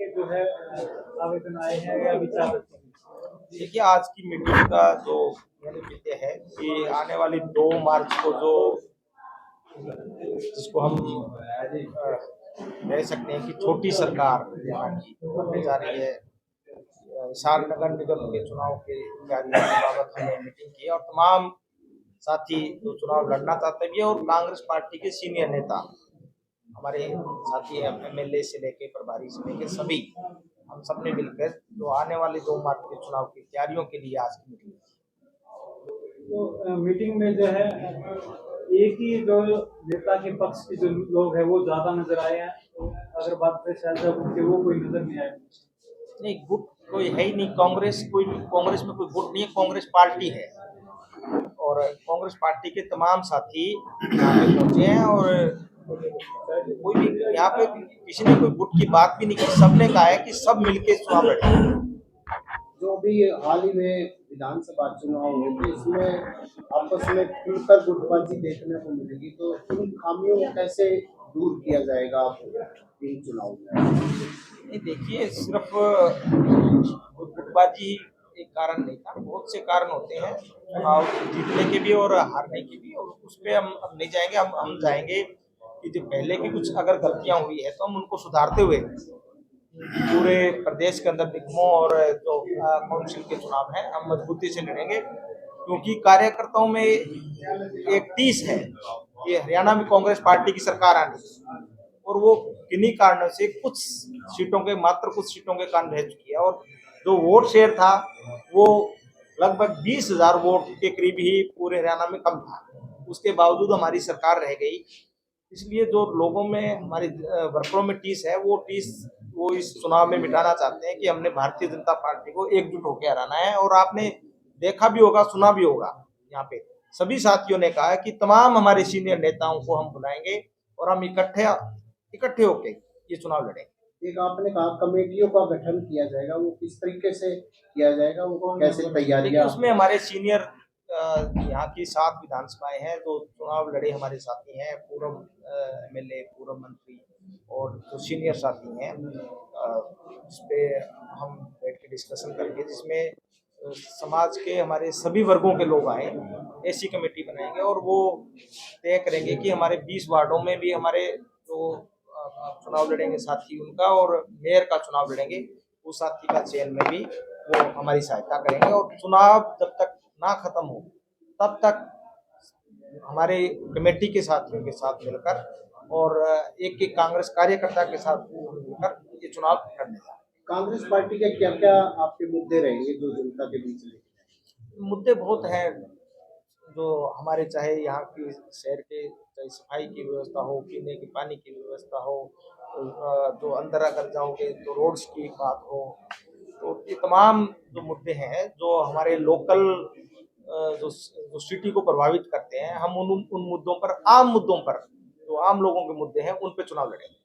के जो है आवेदन आए हैं या विचार रखे हैं? देखिए, आज की मीटिंग का जो मैंने विषय है कि आने वाली 2 मार्च को जो जिसको हम कह सकते हैं कि छोटी सरकार यहाँ की बनने जा रही है, हिसार नगर निगम के चुनाव के तैयारियों के बाबत हमने मीटिंग की और तमाम साथी जो चुनाव लड़ना चाहते भी है और कांग्रेस पार्टी के सीनियर नेता हमारे साथी एमएलए से लेके प्रभारी से लेके सभी हम सब ने मिलकर जो आने वाले 2 मार्च के चुनाव की तैयारियों के लिए आज की मीटिंग। तो मीटिंग में जो है एक ही जो नेता के पक्ष के जो लोग हैं वो ज्यादा नजर आए हैं। तो अगर बात करें शायद गुट के, वो कोई नजर नहीं आए। नहीं, गुट कोई है ही नहीं, कांग्रेस में कोई गुट नहीं है, कांग्रेस पार्टी है और कांग्रेस पार्टी के तमाम साथी यहाँ पे पहुंचे हैं और कोई भी यहाँ पे किसी ने कोई गुट की बात भी नहीं की, सबने कहा है कि सब मिलके चुनाव लड़ेंगे। जो भी हाल ही में विधानसभा चुनाव हुए थे, इसमें आपस में खुलकर गुटबाजी देखने को मिलेगी, तो इन खामियों को कैसे दूर किया जाएगा इन चुनाव में? नहीं, देखिए, सिर्फ गुटबाजी एक कारण नहीं था, बहुत से कारण होते हैं चुनाव जीतने के भी और हारने के भी, और उस पर हम नहीं जाएंगे। हम जाएंगे कि जो पहले की कुछ अगर गलतियां हुई है तो हम उनको सुधारते हुए पूरे प्रदेश के अंदर निगमों और जो काउंसिल के चुनाव हैं हम मजबूती से लड़ेंगे, क्योंकि कार्यकर्ताओं में एक टीस है कि हरियाणा में कांग्रेस पार्टी की सरकार आनी, और वो किन्हीं कारणों से मात्र कुछ सीटों के कारण रह चुकी है और जो वोट शेयर था वो लगभग 20,000 वोट के करीब ही पूरे हरियाणा में कम था। उसके बावजूद हमारी सरकार रह गई। इसलिए जो लोगों में हमारे वर्करों में टीस है, वो इस चुनाव में मिटाना चाहते हैं कि हमने भारतीय जनता पार्टी को एकजुट होकर हराना है। और आपने देखा भी होगा, सुना भी होगा, यहाँ पे सभी साथियों ने कहा है कि तमाम हमारे सीनियर नेताओं को हम बुलाएंगे और हम इकट्ठे होकर ये चुनाव लड़ेंगे। एक आपने कहा कमेटियों का गठन किया जाएगा, वो किस तरीके से किया जाएगा, वो कैसे तैयारियां? उसमें हमारे सीनियर यहाँ की 7 विधानसभाएं हैं, जो चुनाव लड़े हमारे साथी हैं, पूर्व एमएलए, पूर्व मंत्री और जो सीनियर साथी हैं, इस पे हम बैठ के डिस्कशन करेंगे, जिसमें समाज के हमारे सभी वर्गों के लोग आए, ऐसी कमेटी बनाएंगे और वो तय करेंगे कि हमारे 20 वार्डों में भी हमारे जो चुनाव लड़ेंगे साथी उनका, और मेयर का चुनाव लड़ेंगे उस साथी का चयन में भी वो हमारी सहायता करेंगे। और चुनाव जब तक ना खत्म हो तब तक हमारे कमेटी के साथियों के साथ मिलकर और एक कांग्रेस कार्यकर्ता के साथ मिलकर ये चुनाव लड़ने जा रहे हैं। कांग्रेस पार्टी के क्या क्या आपके मुद्दे रहेंगे जो जनता के बीच में? मुद्दे बहुत हैं, जो हमारे चाहे यहाँ की शहर के चाहे सफाई की व्यवस्था हो, पीने के पानी की व्यवस्था हो, जो अंदर अगर जाओगे तो रोड्स की बात हो, तो ये तमाम जो मुद्दे हैं जो हमारे लोकल जो सिटी को प्रभावित करते हैं, हम उन मुद्दों पर, आम मुद्दों पर, जो आम लोगों के मुद्दे हैं उन पे चुनाव लड़ेंगे।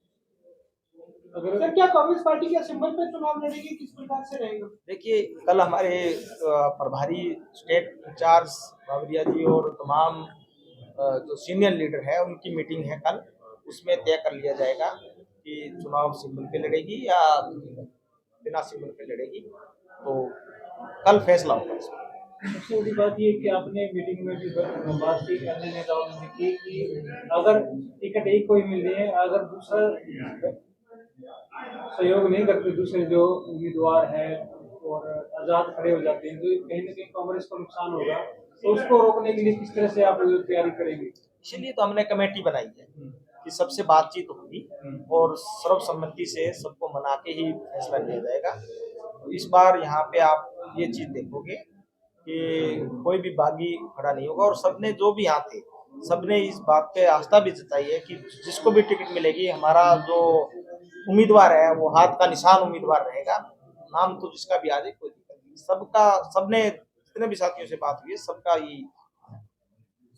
सर, क्या कांग्रेस पार्टी के सिंबल पे चुनाव लड़ेगी, किस प्रकार से रहेगा? देखिए, कल हमारे प्रभारी स्टेट इंचार्ज बावरिया जी और तमाम जो सीनियर लीडर है उनकी मीटिंग है कल, उसमें तय कर लिया जाएगा कि चुनाव सिंबल पे लड़ेगी या बिना सिंबल पे लड़ेगी, तो कल फैसला होगा इसमें। सबसे बड़ी बात ये कि आपने मीटिंग में भी बात की, अन्य नेताओं ने की कि अगर टिकट एक कोई मिल रही है, अगर दूसरा सहयोग नहीं करते, दूसरे जो उम्मीदवार हैं और आजाद खड़े हो जाते हैं, तो कहीं ना कहीं कांग्रेस को नुकसान होगा। तो उसको रोकने के लिए किस तरह से आप तैयारी करेंगे? इसीलिए तो हमने कमेटी बनाई है कि सबसे बातचीत होगी और सर्वसम्मति से सबको मना के ही फैसला लिया जाएगा। तो इस बार यहाँ पे आप ये चीज देखोगे कि कोई भी बागी खड़ा नहीं होगा और सबने, जो भी यहाँ थे, सबने इस बात पे आस्था भी जताई है कि जिसको भी टिकट मिलेगी, हमारा जो उम्मीदवार है वो हाथ का निशान उम्मीदवार रहेगा, नाम तो जिसका भी आ जाए, कोई दिक्कत नहीं। सबने जितने भी साथियों से बात हुई है सबका यही।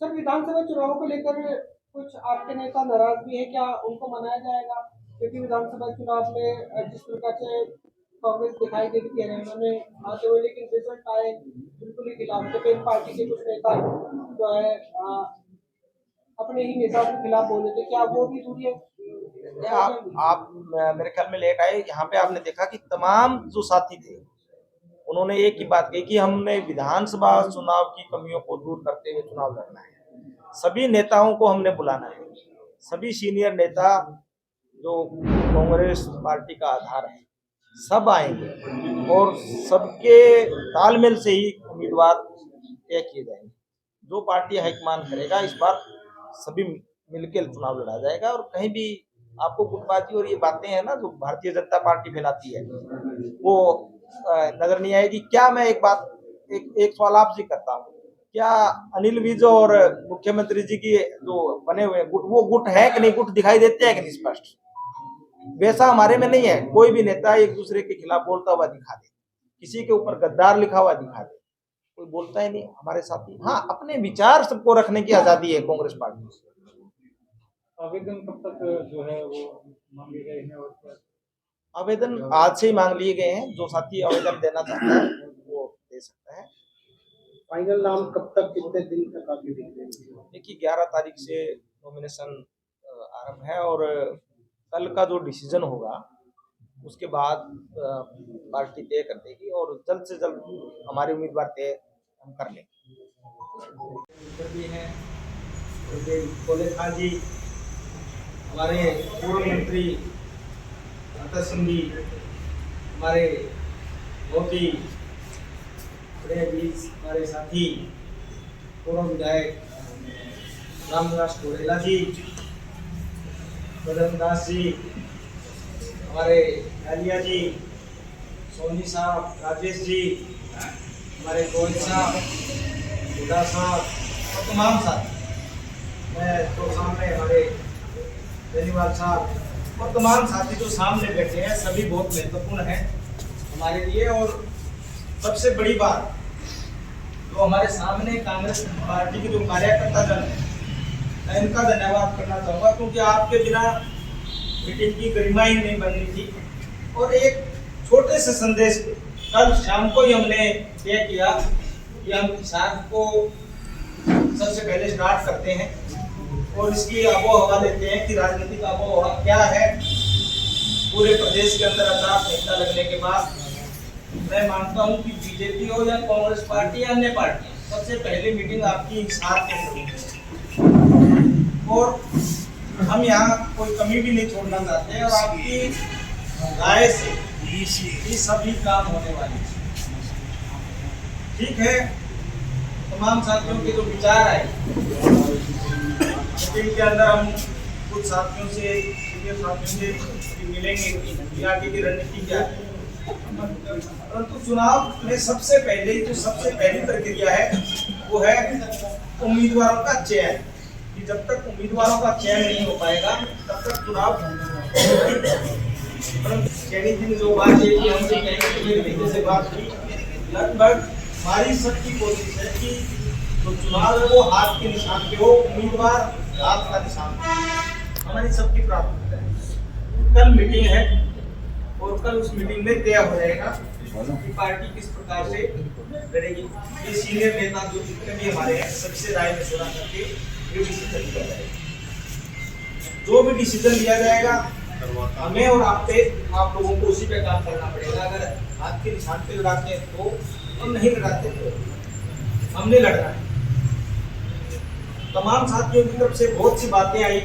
सर, विधानसभा चुनाव को लेकर कुछ आपके नेता नाराज भी है, क्या उनको मनाया जाएगा? क्योंकि विधानसभा चुनाव में जिस प्रकार से कांग्रेस दिखाई देती है उन्होंने आते हुए, लेकिन रिजल्ट आए बिल्कुल ही खिलाफ। तो फिर पार्टी के कुछ नेता जो है अपने ही नेताओं के खिलाफ बोले थे, क्या वो भी दूरी है? आप मेरे ख्याल में लेट आए। यहाँ पे आपने देखा कि तमाम जो साथी थे उन्होंने एक ही बात कही कि हमने विधानसभा चुनाव की कमियों को दूर करते हुए चुनाव लड़ना है। सभी नेताओं को हमने बुलाना है, सभी सीनियर नेता जो कांग्रेस पार्टी का आधार है सब आएंगे और सबके तालमेल से ही उम्मीदवार तय किए जाएंगे। जो पार्टी हाईकमान करेगा इस बार सभी मिलकर चुनाव लड़ा जाएगा। और कहीं भी आपको गुटबाजी और ये बातें हैं ना जो भारतीय जनता पार्टी फैलाती है वो नजर नहीं आएगी। क्या मैं एक सवाल आपसे करता हूँ, क्या अनिल विज और मुख्यमंत्री जी की जो बने हुए गुट वो गुट है कि नहीं, गुट दिखाई देते हैं कि नहीं स्पष्ट? वैसा हमारे में नहीं है। कोई भी नेता एक दूसरे के खिलाफ बोलता हुआ दिखा दे, किसी के ऊपर गद्दार लिखा हुआ दिखा दे, कोई बोलता ही नहीं हमारे साथी। हाँ, अपने विचार सबको रखने की आजादी है कांग्रेस पार्टी से। आवेदन कब तक जो है वो मांगे गए हैं और क्या? आवेदन आज से ही मांग लिए गए हैं। जो साथी आवेदन देना चाहता है वो दे सकता है। फाइनल नाम कब तक, कितने दिन तक आपकी डिक्लेयर? देखिए 11 तारीख से नॉमिनेशन आरंभ है और कल का जो डिसीजन होगा उसके बाद पार्टी तय कर देगी और जल्द से जल्द हमारे उम्मीदवार तय हम कर लेंगे। हैं कोले खान जी, हमारे पूर्व मंत्री अतर सिंह जी, हमारे बहुत ही बड़े बीच हमारे साथी पूर्व विधायक रामदास टोरेला जी, बदन दास जी, हमारे आलिया जी, सोनी साहब, राजेश जी, हमारे गोविंद साहब, हुडा साहब और तमाम साथी, मैं तो सामने हमारे बेनीवाल साहब और तमाम साथी जो सामने बैठे हैं सभी बहुत महत्वपूर्ण हैं हमारे लिए। और सबसे बड़ी बात जो हमारे सामने कांग्रेस पार्टी के जो कार्यकर्ता दल है मैं इनका धन्यवाद करना चाहूँगा, क्योंकि आपके बिना मीटिंग की गरिमा ही नहीं बन रही थी। और एक छोटे से संदेश पे कल शाम को ही हमने तय किया कि हम किसान को सबसे पहले स्टार्ट करते हैं और इसकी आबो हवा लेते हैं कि राजनीतिक आबो हवा क्या है पूरे प्रदेश के अंदर। आचार संहिता लगने के बाद मैं मानता हूं कि बीजेपी हो या कांग्रेस पार्टी या अन्य पार्टी, सबसे पहली मीटिंग आपकी हिसार के अंदर और हम यहाँ कोई कमी भी नहीं छोड़ना चाहते हैं और आपकी राय से ये सभी काम होने वाले हैं। ठीक है, तमाम साथियों के जो विचार आए मीटिंग के अंदर हम कुछ साथियों से सीनियर साथियों से मिलेंगे कि आगे की रणनीति क्या है। परंतु चुनाव में सबसे पहली प्रक्रिया है वो है उम्मीदवारों का चयन। कि जब तक उम्मीदवारों का चयन नहीं हो पाएगा तब तक चुनाव चयनित दिन जो बात है कि हमसे कहेंगे से बात की लगभग हमारी सबकी कोशिश है कि जो चुनाव है वो हाथ के निशान पे हो, उम्मीदवार हाथ का निशान पे, हमारी सबकी प्राथमिकता है। कल मीटिंग है और कल उस मीटिंग में तय हो जाएगा कि पार्टी किस प्रकार से करेगी। ये सीनियर नेता जो जितने भी हमारे हैं सबसे राय मशवरा करके ये डिसीजन लिया जाएगा। जो भी डिसीजन लिया जाएगा हमें और आप लोगों को उसी पे काम करना पड़ेगा। अगर हाथ के निशान पे लड़ाते हैं तो और नहीं लड़ाते तो हमने लड़ना है। तमाम साथियों की तरफ से बहुत सी बातें आई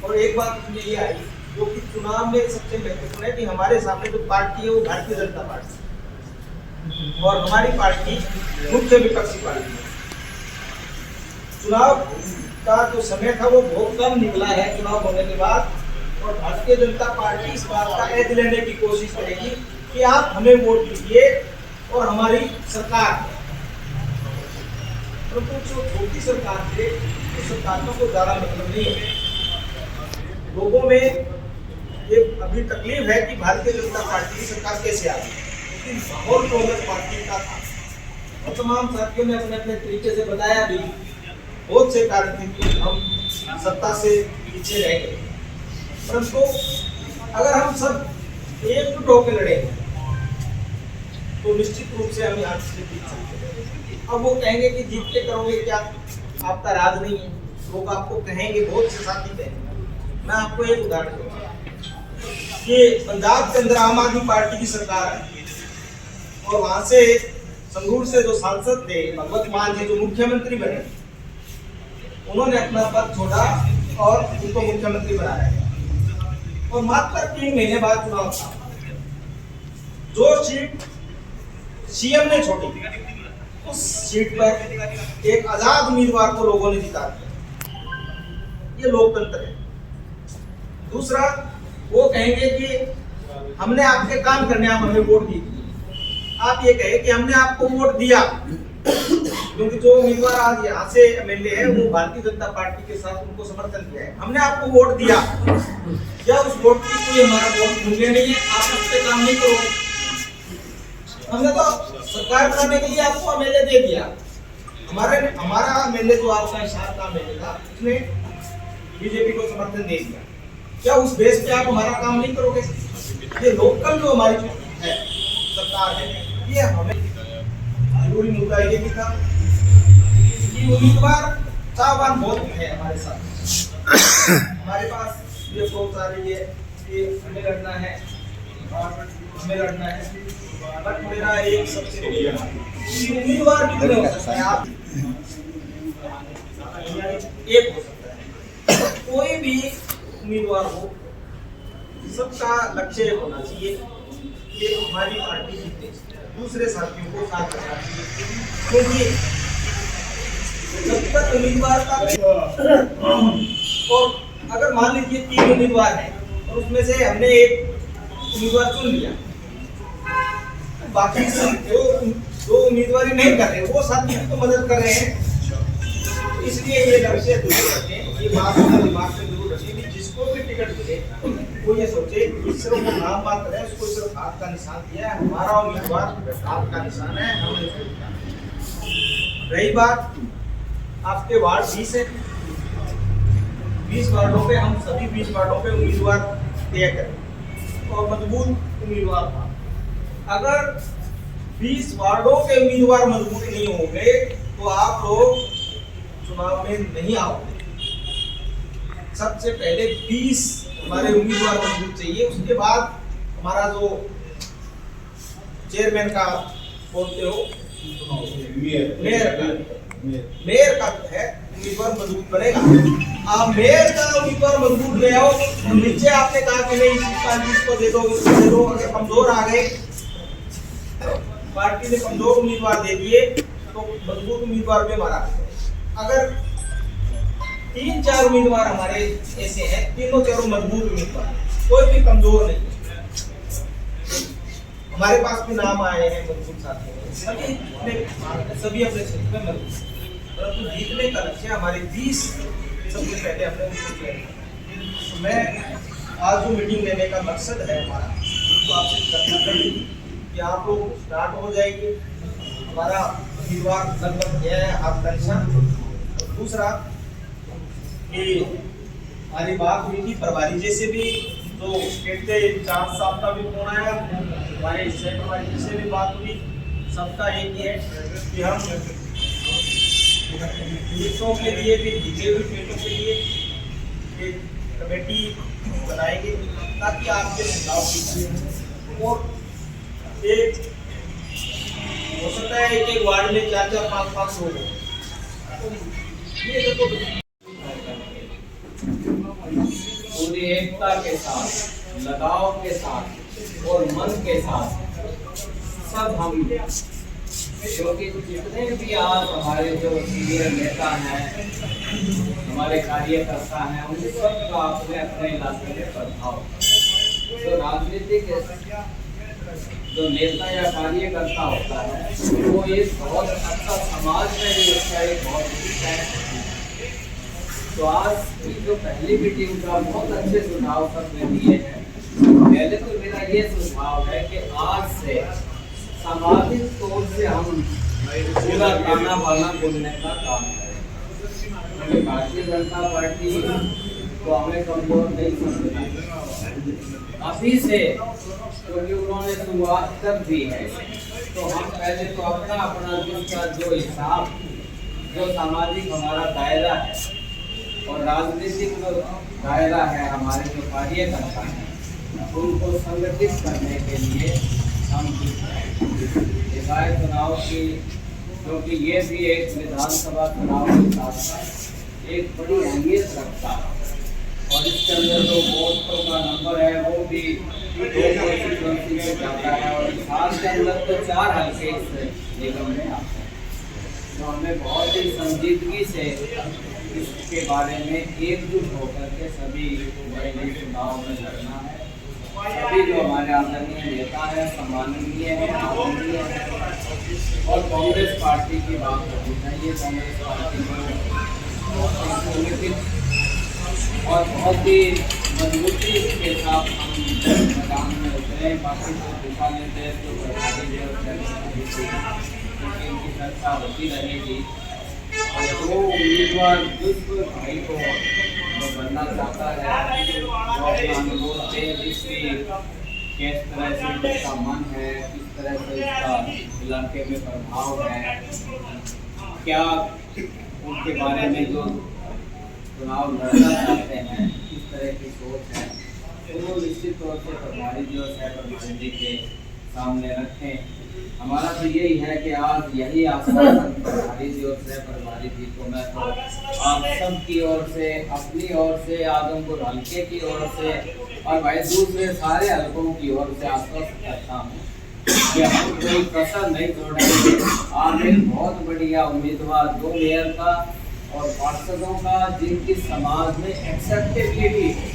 और एक बात ये आई जो कि चुनाव में सबसे महत्वपूर्ण है कि हमारे सामने जो पार्टी है वो भारतीय जनता पार्टी और हमारी पार्टी मुख्य विपक्षी पार्टी है। चुनाव का जो समय था वो बहुत कम निकला है चुनाव होने के बाद और भारतीय जनता पार्टी इस बात का ऐद लेने की कोशिश करेगी कि आप हमें वोट दीजिए और हमारी सरकार तो जो छोटी सरकार थे उस सरकारों को ज्यादा मतलब नहीं है। लोगों में ये अभी तकलीफ है कि भारतीय जनता पार्टी की सरकार कैसे आ गई, लेकिन माहौल कांग्रेस पार्टी का था और तमाम साथियों ने अपने अपने तरीके से बताया भी बहुत से कारण थे कि हम सत्ता से पीछे रह गए। परंतु अगर हम सब एकजुट होकर लड़ेंगे तो निश्चित रूप से हम यहाँ से जीत सकते हैं। अब वो कहेंगे कि जीत के करोगे क्या, आपका राज नहीं है, लोग आपको कहेंगे, बहुत से साथी कहेंगे मैं आपको एक उदाहरण दूंगा कि पंजाब के अंदर आम आदमी पार्टी की सरकार है और वहां से संगरूर से जो सांसद थे भगवत मान जी जो मुख्यमंत्री बने, उन्होंने अपना पद छोड़ा और उनको मुख्यमंत्री बनाया और मात्र 3 महीने बाद चुनाव था। जो सीट सीएम ने छोड़ी उस सीट पर एक आजाद उम्मीदवार को लोगों ने जिता दिया। ये लोकतंत्र है। दूसरा, वो कहेंगे कि हमने आपके काम करने आप हमें वोट दी। आप ये कहे कि हमने आपको वोट दिया, क्योंकि जो उम्मीदवार आज यहाँ से एमएलए है वो भारतीय जनता पार्टी के साथ उनको समर्थन किया है। हमने आपको वोट दिया, क्या उस वोट की कोई हमारा वोट मूल्य नहीं है? आप उस पर काम नहीं करोगे। हमने तो सरकार बनाने के लिए आपको एमएलए दे दिया। हमारा एमएलए जो आपका इशार का एमएलए था, उसने बीजेपी को समर्थन दे दिया। क्या उस बेस पे आप हमारा काम नहीं करोगे? ये लोकल जो हमारी है सरकार है, ये हमें जरूरी मुद्दा ये भी था कि उम्मीदवार चाहवान बहुत है हमारे साथ। हमारे पास ये सोच आ रही है कि हमें लड़ना है और हमें लड़ना है, बट मेरा एक सबसे उम्मीदवार भी नहीं हो सकता है। आप एक हो सकता है, कोई भी उम्मीदवार हो, सबका लक्ष्य होना चाहिए कि हमारी पार्टी जीते, दूसरे साथियों को साथ रखना चाहिए। क्योंकि जब तक उम्मीदवार का और अगर मान लीजिए 3 उम्मीदवार हैं और उसमें से हमने एक उम्मीदवार चुन लिया, बाकी जो उम्मीदवारी नहीं कर रहे वो साथी की तो मदद कर रहे हैं। इसलिए ये लक्ष्य जरूर रखें, ये बात अपने दिमाग में जरूर रखें कि जिसको भी टिकट मिले वो ये सोचे कि सिर्फ वो नाम मात्र है, उसको सिर्फ हाथ का निशान दिया है, हमारा उम्मीदवार हाथ का निशान है, हमने उसको। रही बात आपके वार्ड 20 है, 20 वार्डों पे हम सभी 20 वार्डों पे उम्मीदवार तय करें और मजबूत उम्मीदवार था। अगर 20 वार्डों के उम्मीदवार मजबूत नहीं होंगे तो आप लोग चुनाव में नहीं आओगे। सबसे पहले 20 हमारे उम्मीदवार मजबूत चाहिए, उसके बाद हमारा जो चेयरमैन का बोलते हो मेयर का है उम्मीदवार मजबूत बनेगा। आप मेयर का उम्मीदवार मजबूत ले आओ, नीचे आपने कहा कि नहीं इसको दे दो, इसको दे दो। अगर कमजोर आ गए, पार्टी ने कमजोर उम्मीदवार दे दिए तो मजबूत उम्मीदवार भी हमारा। अगर 3-4 उम्मीदवार हमारे ऐसे हैं, तीनों चारों मजबूत उम्मीदवार, कोई भी कमजोर नहीं है। हमारे पास भी नाम आए हैं मजबूत साथी, सभी अपने क्षेत्र में मजबूत, परंतु जीतने का लक्ष्य हमारे 20 सबसे पहले अपने उनको। मैं आज जो मीटिंग लेने का मकसद है हमारा, तो आपसे चर्चा करें कि आप लोग स्टार्ट हो जाएंगे। हमारा उम्मीदवार लगभग यह है आपका निशान। दूसरा कि हमारी बात हुई थी प्रभारी जी से भी, तो स्टेट के इंचार्ज साहब का भी फोन आया, हमारे स्टेट प्रभारी से भी बात हुई। सबका एक ही है कि हम पीड़ितों के लिए भी, जीते हुए पीड़ितों के लिए एक कमेटी बनाएंगे ताकि आपके सुझाव की और एक हो सकता है एक वार्ड में 4-4, 5-5 लोग हो। ये देखो पूरी एकता के साथ, लगाव के साथ और मन के साथ सब हम, क्योंकि जितने भी आज हमारे जो सीनियर नेता हैं, हमारे कार्यकर्ता हैं, उन सबका अपने अपने इलाके में प्रभाव। तो राजनीतिक जो नेता या कार्यकर्ता होता है वो एक बहुत अच्छा समाज में भी उसका एक बहुत हिस्सा है। तो आज की जो पहली मीटिंग का बहुत अच्छे सुझाव सबने दिए हैं। पहले तो मेरा ये सुझाव है कि आज से सामाजिक तौर से हम पूरा ताना बाना बोलने का काम करें। भारतीय जनता पार्टी को हमें कमजोर नहीं समझना अभी से, क्योंकि उन्होंने शुरुआत कर दी है। तो हम पहले तो अपना अपना जिसका जो हिसाब, जो सामाजिक हमारा दायरा है और राजनीतिक दायरा है, हमारे जो कार्यकर्ता हैं, उनको संगठित करने के लिए हम निकाय चुनाव की, क्योंकि ये भी एक विधानसभा चुनाव के साथ साथ एक बड़ी अहमियत रखता है और इसके अंदर जो वोटों का नंबर है वो भी 2 कॉन्स्टिट्यूएंसी से जाता है और साल के अंदर तो 4 हल्के इस निगम में आते हैं। तो हमें बहुत ही संजीदगी से इसके बारे में एकजुट होकर के सभी बड़े चुनाव में लड़ना है। सभी जो हमारे आदरणीय नेता हैं, सम्माननीय हैं, आदरणीय हैं और कांग्रेस पार्टी की बात होनी चाहिए। कांग्रेस पार्टी को संगठित और बहुत ही मजबूती के साथ हम मैदान में उतरे। बाकी जो दिशा निर्देश जो सरकारी क्योंकि इनकी चर्चा होती रहेगी और जो उम्मीदवार जिस भाई को जो बनना चाहता है वो अपना अनुभव दे, जिसकी किस तरह से उसका मन है, किस तरह से उसका इलाके में प्रभाव है, क्या उनके बारे में जो चुनाव लड़ना चाहते हैं, किस तरह की सोच है, तो वो निश्चित तौर से प्रभारी जी और सह प्रभारी जी के सामने रखें। हमारा तो यही है कि आज यही आश्वासन प्रभारी जी और सह प्रभारी जी को मैं तो आप सब की ओर से, अपनी ओर से, आदमपुर हल्के की ओर से और भाई दूसरे सारे हल्कों की ओर से आश्वस्त करता हूँ कि हम कोई कसर नहीं छोड़ेंगे। आप एक बहुत बढ़िया उम्मीदवार 2 मेयर का और पार्षदों का, जिनकी समाज में एक्सेप्टेबिलिटी है,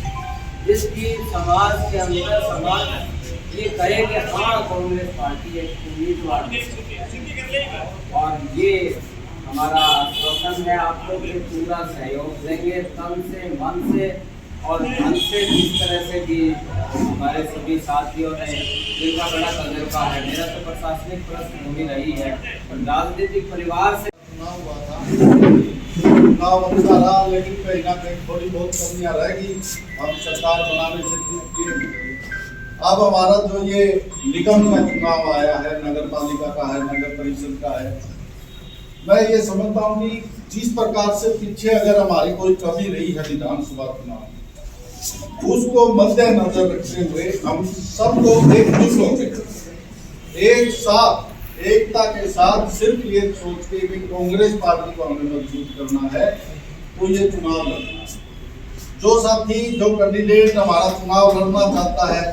जिसकी समाज के अंदर समाज ये कहे कि हाँ कांग्रेस पार्टी एक उम्मीदवार और ये हमारा आश्वासन है आपको कि पूरा सहयोग देंगे तन से, मन से और धन से, जिस तरह से कि हमारे सभी साथियों ने जिनका बड़ा तजुर्बा है। मेरा तो प्रशासनिक पृष्ठभूमि रही है और राजनीतिक परिवार से चुनाव अच्छा रहा, लेकिन कहीं ना कहीं थोड़ी बहुत कमियां रहेगी। हम सरकार बनाने से चूक किए। अब हमारा जो ये निगम का चुनाव आया है, नगर पालिका का है, नगर परिषद का है, मैं ये समझता हूँ कि जिस प्रकार से पीछे अगर हमारी कोई कमी रही है विधानसभा चुनाव, उसको मद्देनजर रखते हुए हम सबको एकजुट होकर एक साथ, एकता के साथ सिर्फ ये सोच के कि कांग्रेस पार्टी को हमें मजबूत करना है, तो ये चुनाव लड़ना है। जो साथी, जो कैंडिडेट हमारा चुनाव लड़ना चाहता है,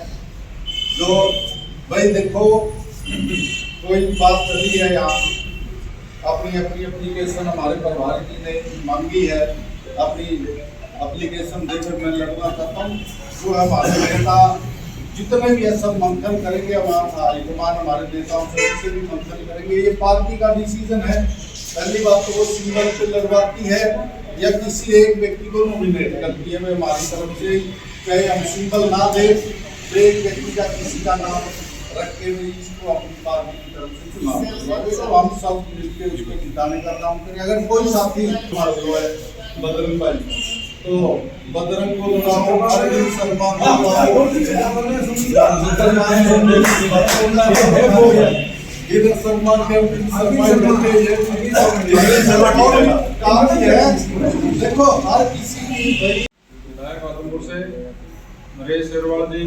जो भाई देखो कोई बात चली है यहाँ, अपनी एप्लीकेशन हमारे प्रभारी जी ने मांगी है, अपनी एप्लीकेशन देकर मैं लड़ना चाहता हूँ। जो हमारे नेता जितने भी है सब मंथन करेंगे, हमारा हाईकमान हमारे नेताओं से भी मंथन करेंगे। ये पार्टी का डिसीजन है। पहली बात तो वो सिंबल पे लड़वाती है या किसी एक व्यक्ति को नॉमिनेट करती है। मैं हमारी तरफ से चाहे हम सिंबल ना दे तो एक व्यक्ति का किसी का नाम रख के भी इसको अपनी पार्टी की तरफ से चुनाव, तो हम सब मिलकर उसको जिताने का काम करें। अगर कोई साथी हमारा जो है बजरंग भाई, तो बजरंग को इधर सम्मान देखो हर किसी की विधायक आदमपुर से नरेश शेरवाल जी,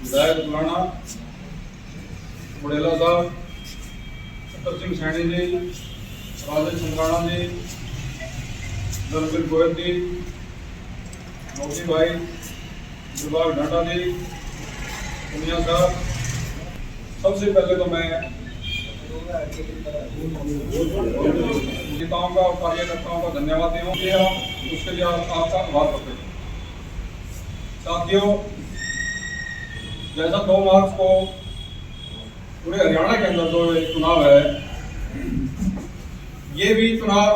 विधायक बुलाना बुढ़ेला साहब, सत्तर सिंह सैनी जी, राजेश संगराना जी, धर्मवीर गोयल जी, मोदी भाई, दिलबाग ढांडा जी, दुनिया साहब, सबसे पहले तो मैं नेताओं का और कार्यकर्ताओं का धन्यवाद देता हूँ, उसके लिए आपका आभार करते हैं। साथियों, जैसा 2 मार्च को पूरे हरियाणा के अंदर जो एक चुनाव है, ये भी चुनाव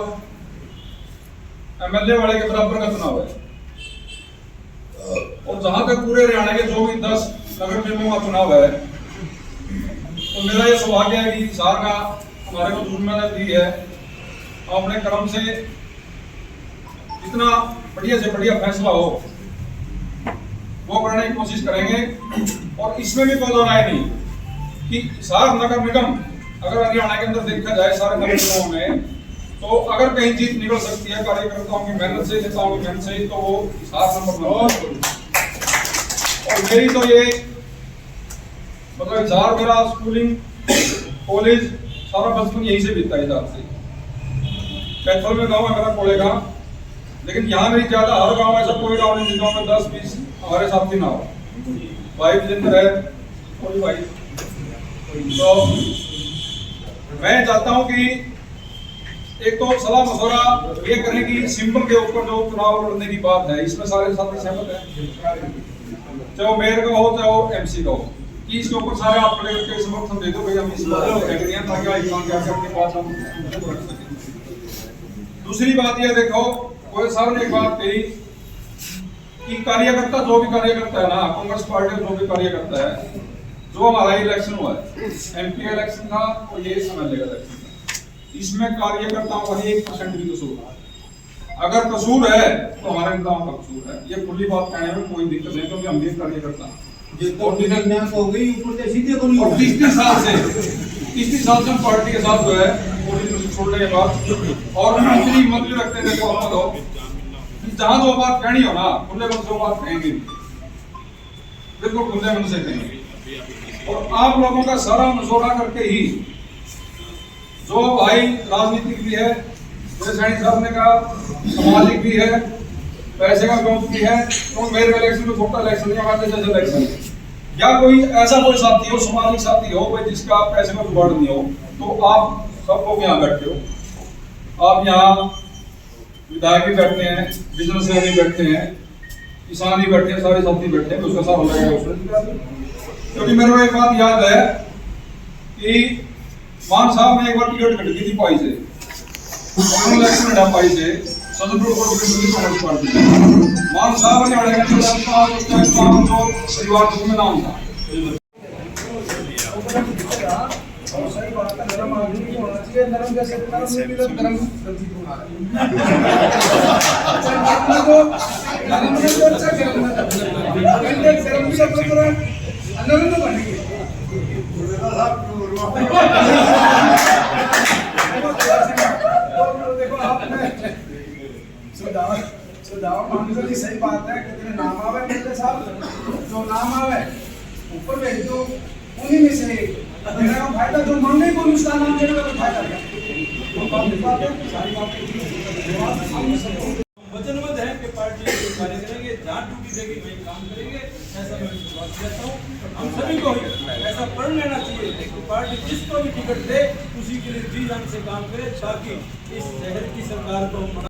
एमएलए वाले के बराबर का चुनाव है। और जहां तक पूरे हरियाणा के जो भी 10 नगर निगमों का चुनाव है, तो मेरा ये सौभाग्य है कि हिसार का हमारे को जिम्मेदारी दी है। अपने क्रम से जितना बढ़िया से बढ़िया फैसला हो वो करने की कोशिश करेंगे। और इसमें भी कोई राय नहीं कि हिसार नगर निगम अगर हरियाणा के अंदर देखा जाए सारे नगर निगमों में तो अगर कहीं जीत निकल सकती है कार्यकर्ताओं की मेहनत से, नेताओं की मेहनत से, तो वो 7 नंबर। और मेरी तो ये मतलब हिसार, मेरा स्कूलिंग, कॉलेज, सारा बचपन यहीं से बीता है हिसार से। कैथल में गाँव है मेरा कोलेगा, लेकिन यहाँ मेरी ज्यादा हर गाँव ऐसा कोई गाँव नहीं जिस गाँव में 10-20 हमारे साथी ना हो। भाई विजेंद्र है, कोई भाई। तो मैं चाहता हूँ कि एक तो सलाह मशवरा ये करें कि सिंबल के ऊपर जो चुनाव लड़ने की बात है, इसमें सारे साथी सहमत हैं, चाहे वो मेयर का हो चाहे वो MC का हो, कि इसके ऊपर सारे आप खड़े करके समर्थन दे दो भाई, हम इस बात को एग्री हैं ताकि अपने पास हम रख सकें। दूसरी बात ये देखो, कोई साहब ने एक बात कही कि कार्यकर्ता, जो भी कार्यकर्ता है ना, कांग्रेस पार्टी जो भी कार्यकर्ता है, जो हमारा इलेक्शन हुआ है, MP का इलेक्शन था और ये MLA का इलेक्शन था, इसमें कार्यकर्ताओं का 1% भी कसूर है। अगर कसूर है तो हमारे नेताओं का कसूर है, ये खुली बात कहने में कोई दिक्कत नहीं, क्योंकि हम भी कार्यकर्ता हैं। हो गई ऊपर से सीधे को नहीं। और 30 साल से हम पार्टी के साथ जो है पॉलिटिक्स छोड़ने के बाद, और हम इतनी हिम्मत भी रखते हैं, देखो हम लोग कि जहां जो बात कहनी हो ना, खुले मन से बात कहेंगे, बिल्कुल खुले मन से कहेंगे। और आप लोगों का सारा मशवरा करके ही, जो भाई राजनीतिक भी है, जैसे सैनी साहब ने कहा, सामाजिक भी है, पैसे का ग्रोथ भी है, तो मेरे इलेक्शन में छोटा इलेक्शन या हमारे जैसे इलेक्शन, या कोई ऐसा कोई साथी हो, सामाजिक साथी हो भाई, जिसका पैसे का जुगाड़ नहीं हो, तो आप सब लोग यहाँ बैठे हो। आप यहाँ विधायक भी बैठते हैं, बिजनेसमैन भी बैठते हैं, किसान भी बैठे हैं, सारे साथी बैठे हैं, उसका साथ हो जाएगा उसमें। क्योंकि मेरे को एक बात याद है कि मान साहब ने एक बार टिकट कट गई थी पाई से, इलेक्शन लड़ा पाई से, सदनपुर को कांग्रेस पार्टी, मान साहब ने अड़े परिवार में नाम था। सही बात है कि तेरे नाम आवे मेरे साहब, जो नाम आवे ऊपर भेज दो, उन्हीं में से मेरा का फायदा जो मांगे को उसका नाम देने का फायदा क्या? सारी बातें वचनबद्ध है कि पार्टी कार्य करेंगे, जहाँ ड्यूटी देगी वही काम करेंगे, ऐसा मैं विश्वास करता हूँ। हम सभी को ऐसा पढ़ लेना चाहिए कि पार्टी जिसको भी टिकट दे उसी के लिए जी जान से काम करे, ताकि इस शहर की सरकार को